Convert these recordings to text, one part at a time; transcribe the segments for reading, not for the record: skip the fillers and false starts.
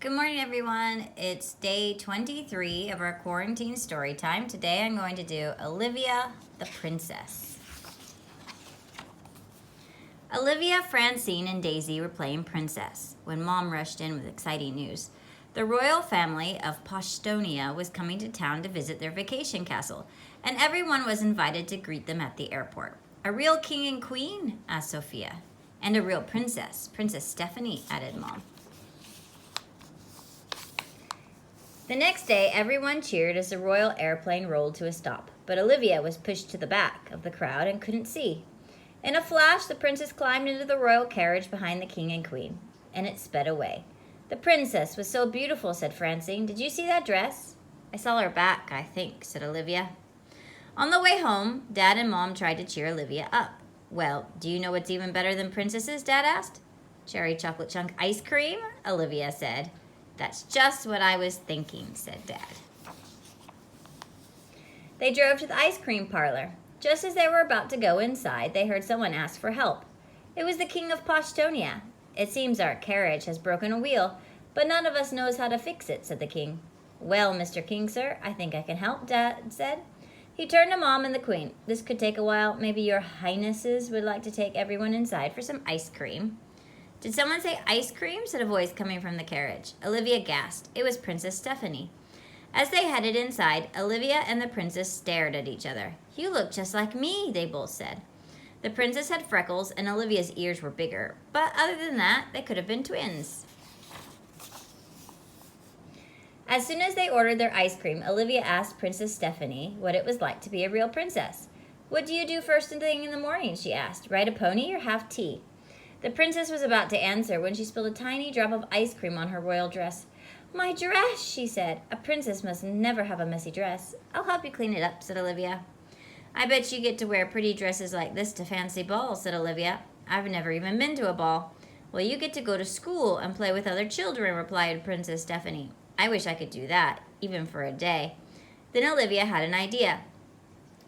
Good morning, everyone. It's day 23 of our quarantine story time. Today I'm going to do Olivia the Princess. Olivia, Francine, and Daisy were playing princess when Mom rushed in with exciting news. The royal family of Postonia was coming to town to visit their vacation castle, and everyone was invited to greet them at the airport. A real king and queen? Asked Sophia. And a real princess. Princess Stephanie, added Mom. The next day, everyone cheered as the royal airplane rolled to a stop, but Olivia was pushed to the back of the crowd and couldn't see. In a flash, the princess climbed into the royal carriage behind the king and queen, and it sped away. The princess was so beautiful, said Francine. Did you see that dress? I saw her back, I think, said Olivia. On the way home, Dad and Mom tried to cheer Olivia up. Well, do you know what's even better than princesses? Dad asked. Cherry chocolate chunk ice cream, Olivia said. That's just what I was thinking, said Dad. They drove to the ice cream parlor. Just as they were about to go inside, they heard someone ask for help. It was the king of Postonia. It seems our carriage has broken a wheel, but none of us knows how to fix it, said the king. Well, Mr. King, sir, I think I can help, Dad said. He turned to Mom and the queen. This could take a while. Maybe your highnesses would like to take everyone inside for some ice cream. Did someone say ice cream? Said a voice coming from the carriage. Olivia gasped. It was Princess Stephanie. As they headed inside, Olivia and the princess stared at each other. You look just like me, they both said. The princess had freckles and Olivia's ears were bigger, but other than that, they could have been twins. As soon as they ordered their ice cream, Olivia asked Princess Stephanie what it was like to be a real princess. What do you do first thing in the morning? She asked. Ride a pony or have tea? The princess was about to answer when she spilled a tiny drop of ice cream on her royal dress. My dress, she said. A princess must never have a messy dress. I'll help you clean it up, said Olivia. I bet you get to wear pretty dresses like this to fancy balls, said Olivia. I've never even been to a ball. Well, you get to go to school and play with other children, replied Princess Stephanie. I wish I could do that, even for a day. Then Olivia had an idea.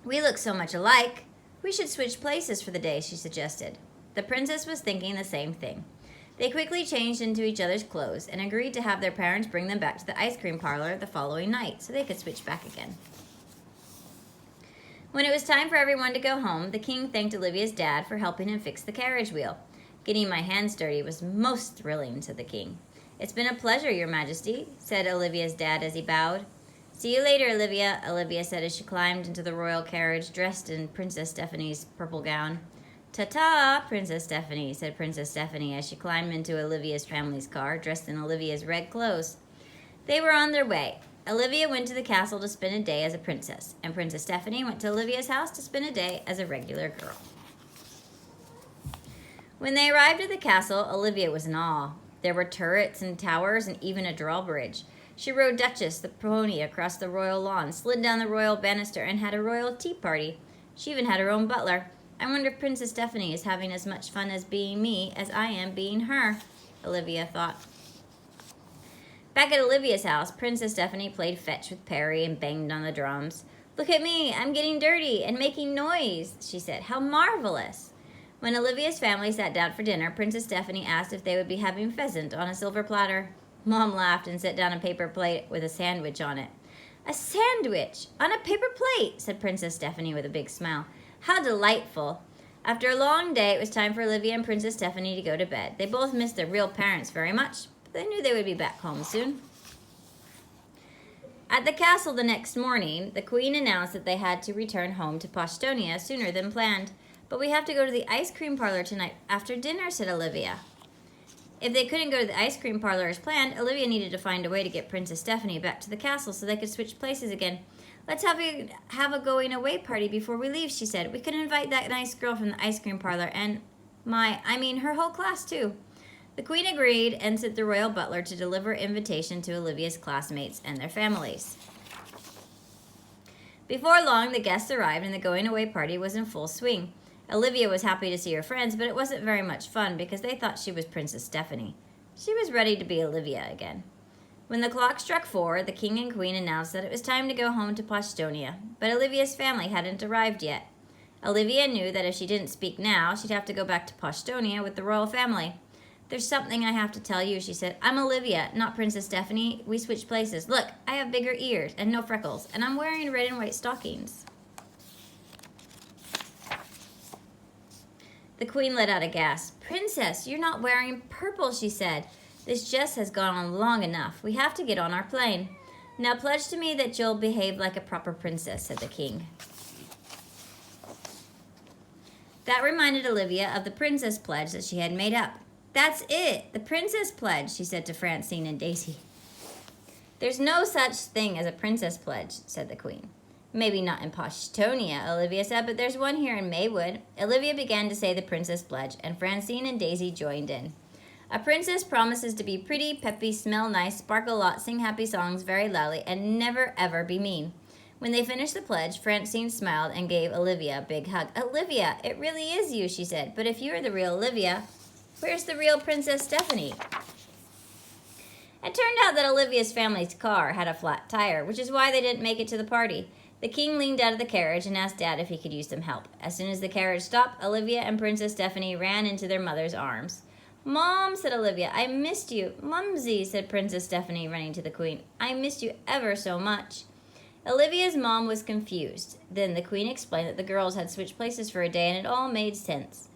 We look so much alike. We should switch places for the day, she suggested. The princess was thinking the same thing. They quickly changed into each other's clothes and agreed to have their parents bring them back to the ice cream parlor the following night so they could switch back again. When it was time for everyone to go home, the king thanked Olivia's dad for helping him fix the carriage wheel. Getting my hands dirty was most thrilling, said the king. It's been a pleasure, your majesty, said Olivia's dad as he bowed. See you later, Olivia, Olivia said as she climbed into the royal carriage dressed in Princess Stephanie's purple gown. Ta-ta, Princess Stephanie, said Princess Stephanie as she climbed into Olivia's family's car, dressed in Olivia's red clothes. They were on their way. Olivia went to the castle to spend a day as a princess, and Princess Stephanie went to Olivia's house to spend a day as a regular girl. When they arrived at the castle, Olivia was in awe. There were turrets and towers and even a drawbridge. She rode Duchess, the pony, across the royal lawn, slid down the royal banister, and had a royal tea party. She even had her own butler. I wonder if Princess Stephanie is having as much fun as being me as I am being her, Olivia thought. Back at Olivia's house, Princess Stephanie played fetch with Perry and banged on the drums. Look at me, I'm getting dirty and making noise, she said. How marvelous. When Olivia's family sat down for dinner, Princess Stephanie asked if they would be having pheasant on a silver platter. Mom laughed and set down a paper plate with a sandwich on it. A sandwich on a paper plate, said Princess Stephanie with a big smile. How delightful. After a long day, it was time for Olivia and Princess Stephanie to go to bed. They both missed their real parents very much, but they knew they would be back home soon. At the castle the next morning, the queen announced that they had to return home to Postonia sooner than planned. But we have to go to the ice cream parlor tonight after dinner, said Olivia. If they couldn't go to the ice cream parlor as planned, Olivia needed to find a way to get Princess Stephanie back to the castle so they could switch places again. Let's have a going away party before we leave, she said. We could invite that nice girl from the ice cream parlor and her whole class too. The queen agreed and sent the royal butler to deliver invitation to Olivia's classmates and their families. Before long, the guests arrived and the going away party was in full swing. Olivia was happy to see her friends, but it wasn't very much fun because they thought she was Princess Stephanie. She was ready to be Olivia again. When the clock struck 4, the king and queen announced that it was time to go home to Postonia, but Olivia's family hadn't arrived yet. Olivia knew that if she didn't speak now, she'd have to go back to Postonia with the royal family. There's something I have to tell you, she said. I'm Olivia, not Princess Stephanie. We switched places. Look, I have bigger ears and no freckles, and I'm wearing red and white stockings. The queen let out a gasp. Princess, you're not wearing purple, she said. This jest has gone on long enough. We have to get on our plane. Now pledge to me that you'll behave like a proper princess, said the king. That reminded Olivia of the princess pledge that she had made up. That's it, the princess pledge, she said to Francine and Daisy. There's no such thing as a princess pledge, said the queen. Maybe not in Pashtonia, Olivia said, but there's one here in Maywood. Olivia began to say the princess pledge, and Francine and Daisy joined in. A princess promises to be pretty, peppy, smell nice, sparkle a lot, sing happy songs very loudly, and never ever be mean. When they finished the pledge, Francine smiled and gave Olivia a big hug. Olivia, it really is you, she said. But if you're the real Olivia, where's the real Princess Stephanie? It turned out that Olivia's family's car had a flat tire, which is why they didn't make it to the party. The king leaned out of the carriage and asked Dad if he could use some help. As soon as the carriage stopped, Olivia and Princess Stephanie ran into their mother's arms. Mom, said Olivia, I missed you. Mumsy, said Princess Stephanie, running to the queen. I missed you ever so much. Olivia's mom was confused. Then the queen explained that the girls had switched places for a day, and it all made sense.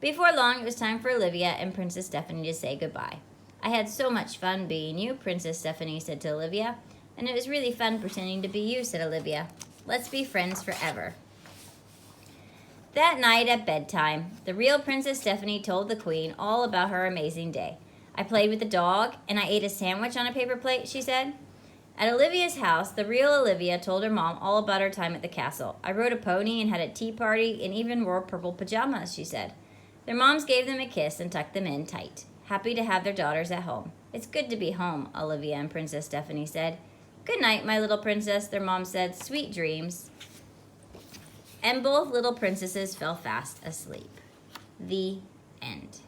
Before long, it was time for Olivia and Princess Stephanie to say goodbye. I had so much fun being you, Princess Stephanie said to Olivia. And it was really fun pretending to be you, said Olivia. Let's be friends forever. That night at bedtime, the real Princess Stephanie told the queen all about her amazing day. I played with the dog, and I ate a sandwich on a paper plate, she said. At Olivia's house, the real Olivia told her mom all about her time at the castle. I rode a pony and had a tea party and even wore purple pajamas, she said. Their moms gave them a kiss and tucked them in tight, happy to have their daughters at home. It's good to be home, Olivia and Princess Stephanie said. Good night, my little princess, their mom said. Sweet dreams. And both little princesses fell fast asleep. The end.